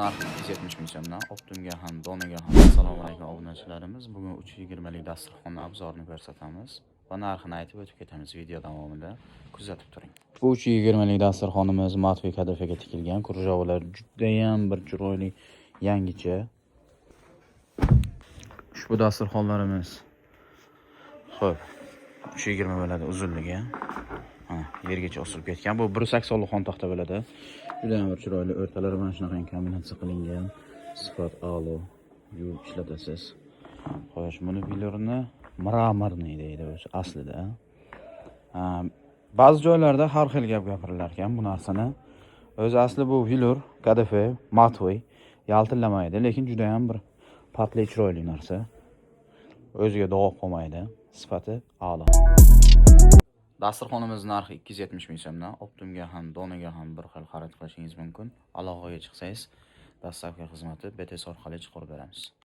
Narxi 270 ming so'mdan Optimga ham, Donaga ham. Assalomu alaykum obunachilarimiz. Bugun 320 lik dasturxonni obzorini ko'rsatamiz va narxini aytib o'tib ketamiz video davomida. Kuzatib turing. Bu 320 lik dasturxonimiz matviy kadafiga tikilgan. Kurjavalar juda ham bir chiroyli, yangicha. Ushbu dasturxonlarimiz xo'p, 320 bo'ladi uzunligi. Yergacha osilib ketgan. Bu 180 lik xon taxta bo'ladi. Juda ham chiroyli, o'rtalari mana shunaqa kombinatsiya qilingan. Sifat a'lo. Yuvib ishlatasiz. Xo'sh, buni bilurni mramorniy deydi o'zi aslida. Ba'zi joylarda har xil gap gapirilar ekan bu narsani. O'zi asli bu vilur, kadafe, matviy, yaltillamaydi, lekin juda ham bir patli chiroyli narsa. O'ziga dog'ib qolmaydi. Sifati a'lo. Dasturxonimiz narxi 270 ming so'mdan Optimga ham, Donaga ham bir xil xarid qilishingiz mumkin. Aloqaga chiqsangiz, dastlabki xizmati BTS orqali chiqarib beramiz.